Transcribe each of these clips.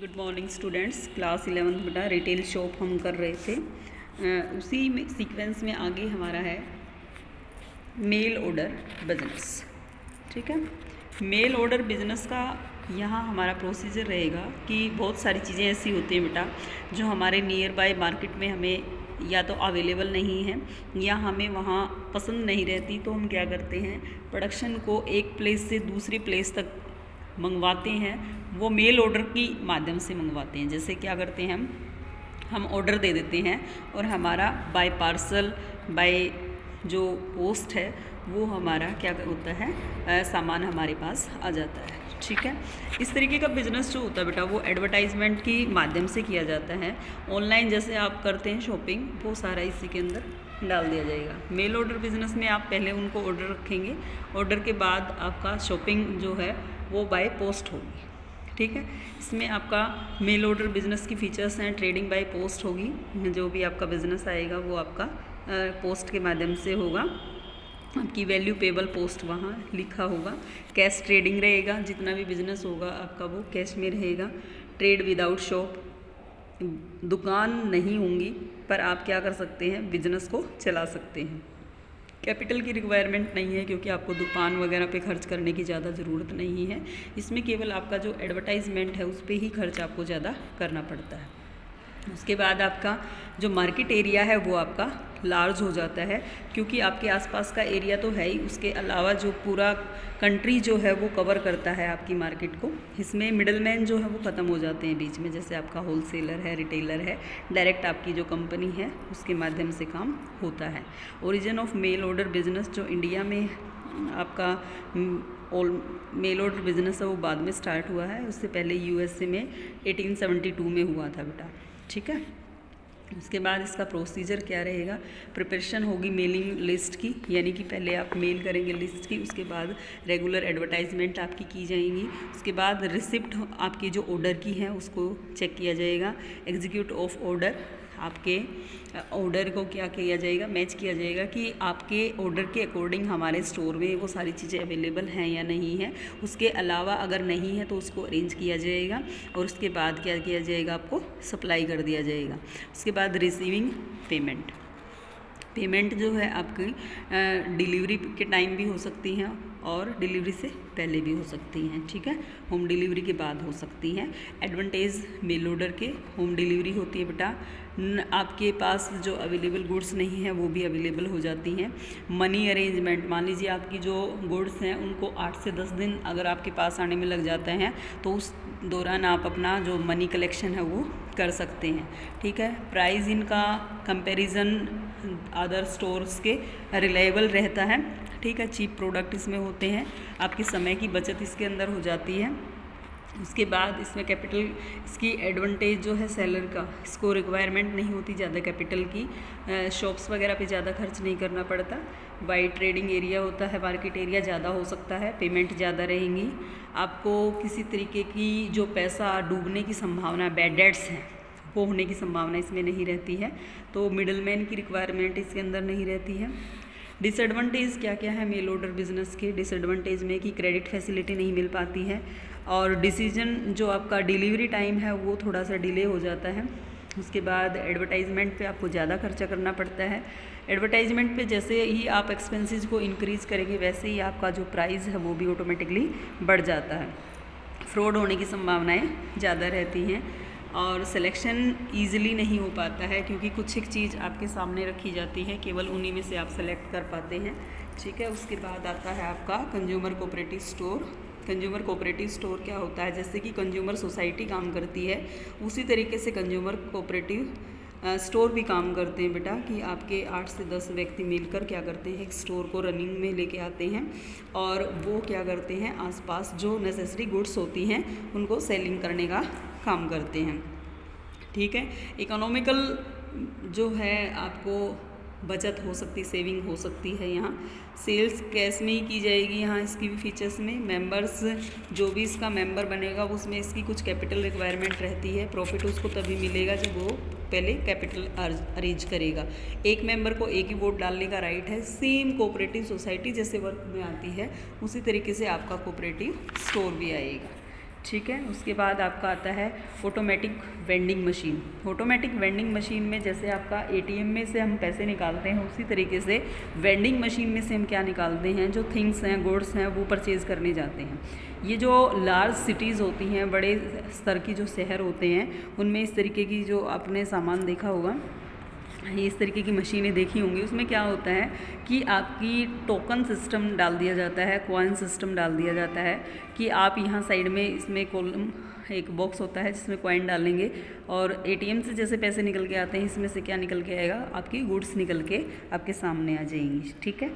Good morning students. Class 11 बेटा retail shop हम कर रहे थे। उसी में सीक्वेंस में आगे हमारा है मेल ऑर्डर बिजनेस। ठीक है, मेल ऑर्डर बिजनेस का यहाँ हमारा प्रोसीजर रहेगा कि बहुत सारी चीज़ें ऐसी होती हैं बेटा जो हमारे नियर बाय मार्केट में हमें या तो अवेलेबल नहीं है या हमें वहाँ पसंद नहीं रहती, तो हम क्या करते हैं, प्रोडक्शन को एक प्लेस से दूसरी प्लेस तक मंगवाते हैं। वो मेल ऑर्डर की माध्यम से मंगवाते हैं। जैसे क्या करते हैं, हम ऑर्डर दे देते हैं और हमारा बाय पार्सल बाय जो पोस्ट है वो हमारा क्या होता है, सामान हमारे पास आ जाता है। ठीक है, इस तरीके का बिजनेस जो होता है बेटा वो एडवर्टाइजमेंट की माध्यम से किया जाता है। ऑनलाइन जैसे आप करते हैं शॉपिंग, वो सारा इसी के अंदर डाल दिया जाएगा। मेल ऑर्डर बिजनेस में आप पहले उनको ऑर्डर रखेंगे, ऑर्डर के बाद आपका शॉपिंग जो है वो बाय पोस्ट होगी। ठीक है, इसमें आपका मेल ऑर्डर बिजनेस की फीचर्स हैं। ट्रेडिंग बाय पोस्ट होगी, जो भी आपका बिजनेस आएगा वो आपका पोस्ट के माध्यम से होगा। आपकी वैल्यू पेबल पोस्ट वहाँ लिखा होगा। कैश ट्रेडिंग रहेगा, जितना भी बिजनेस होगा आपका वो कैश में रहेगा। ट्रेड विदाउट शॉप, दुकान नहीं होंगी पर आप क्या कर सकते हैं, बिजनेस को चला सकते हैं। कैपिटल की रिक्वायरमेंट नहीं है क्योंकि आपको दुकान वगैरह पे खर्च करने की ज़्यादा ज़रूरत नहीं है। इसमें केवल आपका जो एडवर्टाइजमेंट है उस पर ही खर्च आपको ज़्यादा करना पड़ता है। उसके बाद आपका जो मार्केट एरिया है वो आपका लार्ज हो जाता है क्योंकि आपके आसपास का एरिया तो है ही, उसके अलावा जो पूरा कंट्री जो है वो कवर करता है आपकी मार्केट को। इसमें मिडलमैन जो है वो ख़त्म हो जाते हैं बीच में, जैसे आपका होलसेलर है, रिटेलर है, डायरेक्ट आपकी जो कंपनी है उसके माध्यम से काम होता है। Origin of male order business जो इंडिया में आपका मेल ऑर्डर बिजनेस है वो बाद में स्टार्ट हुआ है। उससे पहले यूएसए में 1872 में हुआ था बेटा। ठीक है, उसके बाद इसका प्रोसीजर क्या रहेगा, प्रिपरेशन होगी मेलिंग लिस्ट की, यानी कि पहले आप मेल करेंगे लिस्ट की, उसके बाद रेगुलर एडवर्टाइजमेंट आपकी की जाएंगी। उसके बाद रिसिप्ट आपकी जो ऑर्डर की है उसको चेक किया जाएगा। एग्जीक्यूट ऑफ ऑर्डर, आपके ऑर्डर को क्या किया जाएगा, मैच किया जाएगा कि आपके ऑर्डर के अकॉर्डिंग हमारे स्टोर में वो सारी चीज़ें अवेलेबल हैं या नहीं है। उसके अलावा अगर नहीं है तो उसको अरेंज किया जाएगा और उसके बाद क्या किया जाएगा, आपको सप्लाई कर दिया जाएगा। उसके बाद रिसीविंग पेमेंट, पेमेंट जो है आपकी डिलीवरी के टाइम भी हो सकती हैं और डिलीवरी से पहले भी हो सकती हैं। ठीक है, होम डिलीवरी के बाद हो सकती हैं। एडवांटेज मेल ऑर्डर के होम डिलीवरी होती है बेटा। आपके पास जो अवेलेबल गुड्स नहीं है वो भी अवेलेबल हो जाती हैं। मनी अरेंजमेंट, मान लीजिए आपकी जो गुड्स हैं उनको 8 से 10 दिन अगर आपके पास आने में लग जाते हैं तो उस दौरान आप अपना जो मनी कलेक्शन है वो कर सकते हैं। ठीक है, प्राइस इनका कंपैरिजन अदर स्टोर्स के रिलायबल रहता है। ठीक है, चीप प्रोडक्ट इसमें होते हैं, आपकी समय की बचत इसके अंदर हो जाती है। उसके बाद इसमें कैपिटल, इसकी एडवांटेज जो है सेलर का, इसको रिक्वायरमेंट नहीं होती ज़्यादा कैपिटल की, शॉप्स वगैरह पे ज़्यादा खर्च नहीं करना पड़ता। बाई ट्रेडिंग एरिया होता है, मार्केट एरिया ज़्यादा हो सकता है, पेमेंट ज़्यादा रहेंगी। आपको किसी तरीके की जो पैसा डूबने की संभावना, बैड डेट्स हैं वो होने की संभावना इसमें नहीं रहती है, तो मिडलमैन की रिक्वायरमेंट इसके अंदर नहीं रहती है। डिसएडवांटेज क्या क्या है मेल ऑर्डर बिजनेस के, डिसएडवांटेज में कि क्रेडिट फैसिलिटी नहीं मिल पाती है और डिसीजन जो आपका डिलीवरी टाइम है वो थोड़ा सा डिले हो जाता है। उसके बाद एडवर्टाइजमेंट पे आपको ज़्यादा खर्चा करना पड़ता है। एडवर्टाइजमेंट पे जैसे ही आप एक्सपेंसेस को इंक्रीज़ करेंगे वैसे ही आपका जो प्राइस है वो भी ऑटोमेटिकली बढ़ जाता है। फ्रॉड होने की संभावनाएँ ज़्यादा रहती हैं और सिलेक्शन ईजिली नहीं हो पाता है क्योंकि कुछ एक चीज़ आपके सामने रखी जाती है, केवल उन्हीं में से आप सेलेक्ट कर पाते हैं। ठीक है, उसके बाद आता है आपका consumer cooperative store. Consumer cooperative store क्या होता है, जैसे कि कंज्यूमर सोसाइटी काम करती है उसी तरीके से कंज्यूमर कोऑपरेटिव स्टोर भी काम करते हैं बेटा, कि आपके 8 से 10 व्यक्ति मिलकर क्या करते हैं, एक स्टोर को रनिंग में लेके आते हैं और वो क्या करते हैं, आसपास जो नेसेसरी गुड्स होती हैं उनको सेलिंग करने का काम करते हैं। ठीक है, इकोनॉमिकल जो है आपको बचत हो सकती, सेविंग हो सकती है। यहाँ सेल्स कैश में ही की जाएगी। यहाँ इसकी भी फीचर्स में मेंबर्स, जो भी इसका मेंबर बनेगा उसमें इसकी कुछ कैपिटल रिक्वायरमेंट रहती है। प्रॉफिट उसको तभी मिलेगा जब वो पहले कैपिटल अरेंज करेगा। एक मेंबर को एक ही वोट डालने का राइट है। सेम कोऑपरेटिव सोसाइटी जैसे वर्क में आती है उसी तरीके से आपका कोऑपरेटिव स्टोर भी आएगा। ठीक है। उसके बाद आपका आता है automatic vending machine. Automatic vending machine में जैसे आपका एटीएम में से हम पैसे निकालते हैं, उसी तरीके से वेंडिंग मशीन में से हम क्या निकालते हैं, जो थिंग्स हैं, गुड्स हैं, वो परचेज़ करने जाते हैं। ये जो लार्ज सिटीज़ होती हैं, बड़े स्तर की जो शहर होते हैं, उनमें इस तरीके की जो आपने सामान देखा होगा, ये इस तरीके की मशीनें देखी होंगी। उसमें क्या होता है कि आपकी टोकन सिस्टम डाल दिया जाता है, कॉइन सिस्टम डाल दिया जाता है कि आप यहाँ साइड में इसमें कॉलम एक बॉक्स होता है जिसमें कॉइन डालेंगे और एटीएम से जैसे पैसे निकल के आते हैं, इसमें से क्या निकल के आएगा, आपकी गुड्स निकल के आपके सामने आ जाएंगी। ठीक है।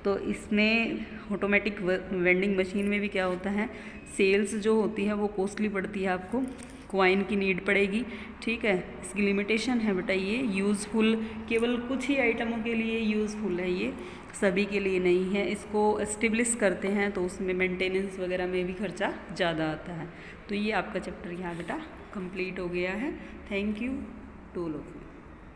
तो इसमें ऑटोमेटिक वेंडिंग मशीन में भी क्या होता है, सेल्स जो होती है वो कॉस्टली पड़ती है, आपको कॉइन की नीड पड़ेगी। ठीक है। इसकी लिमिटेशन है बेटा, ये यूज़फुल केवल कुछ ही आइटमों के लिए यूज़फुल है, ये सभी के लिए नहीं है। इसको एस्टेब्लिश करते हैं तो उसमें मेंटेनेंस वगैरह में भी खर्चा ज़्यादा आता है। तो ये आपका चैप्टर यहाँ बेटा कंप्लीट हो गया है। Thank you to all of you.